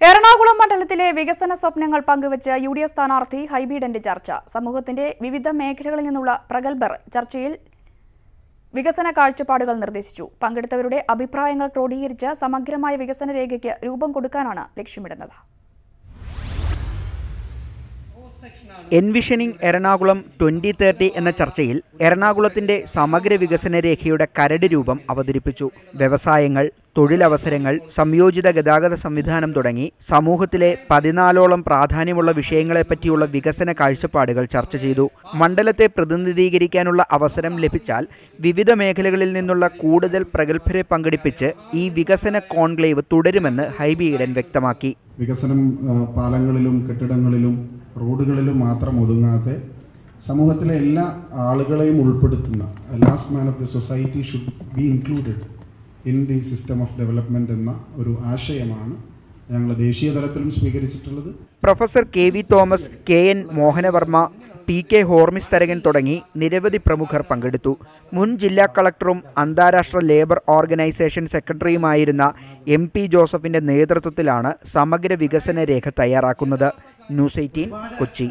എറണാകുളം മണ്ഡലത്തിലെ വികസന സ്വപ്നങ്ങൾ പങ്കുവച്ച് യുഡിഎഫ് സ്ഥാനാർത്ഥി ഹൈബീഡന്റെ ചർച്ച. സമൂഹത്തിന്റെ വിവിധ മേഖലകളിൽ നിന്നുള്ള പ്രഗത്ഭർ ചർച്ചയിൽ വികസന കാഴ്ചപ്പാടുകൾ നിർദ്ദേശിച്ചു. പങ്കെടുത്തവരുടെ അഭിപ്രായങ്ങൾ ക്രോഡീകരിച്ച് സമഗ്രമായ വികസന രേഖയ്ക്ക് രൂപം കൊടുക്കാനാണ് ലക്ഷ്യമിടുന്നത്. എൻവിഷനിംഗ് എറണാകുളം 2030 എന്ന ചർച്ചയിൽ എറണാകുളത്തിന്റെ സമഗ്ര വികസന രേഖയുടെ കരട് രൂപം അവതരിപ്പിച്ചു. വ്യവസായങ്ങൾ, തൊഴിലവസരങ്ങൾ, സംയോജിത ഗതാഗത സംവിധാനം തുടങ്ങി സമൂഹത്തിലെ 14ഓളം പ്രാധാന്യമുള്ള വിഷയങ്ങളെപ്പറ്റിയുള്ള വികസന കാഴ്ചപ്പാടുകൾ ചർച്ച ചെയ്തു. മണ്ഡലത്തെ പ്രതിനിധീകരിക്കാനുള്ള അവസരം ലഭിച്ചാൽ വിവിധ മേഖലകളിൽ നിന്നുള്ള കൂടുതൽ പ്രഗത്ഭരെ പങ്കെടുപ്പിച്ച് ഈ വികസന കോൺക്ലേവ് തുടരുമെന്ന് ഹൈബീഡൻ വ്യക്തമാക്കി. വികസനം പാലങ്ങളിലും കെട്ടിടങ്ങളിലും റോഡുകളിലും മാത്രം ഒതുങ്ങാതെ സമൂഹത്തിലെ എല്ലാ ആളുകളെയും ഉൾപ്പെടുത്തുന്ന last man of the society should be included in the system of development എന്ന ഒരു ആശയമാണ് ഞങ്ങൾ ദേശീയ തലത്തിലും സ്വീകരിച്ചിട്ടുള്ളത്. Professor KV Thomas, KN Mohanavarma, TK Hormis Tharakan തുടങ്ങി നിരവധി പ്രമുഖർ പങ്കെടുത്തു. മുൻ ജില്ലാ കളക്ടറും അന്താരാഷ്ട്ര ലേബർ ഓർഗനൈസേഷൻ സെക്രട്ടറിയുമായിരുന്ന MP ജോസഫിന്റെ നേതൃത്വത്തിലാണ് സമഗ്ര വികസന രേഖ തയ്യാറാക്കുന്നത്. ന്യൂസ് 18 കൊച്ചി.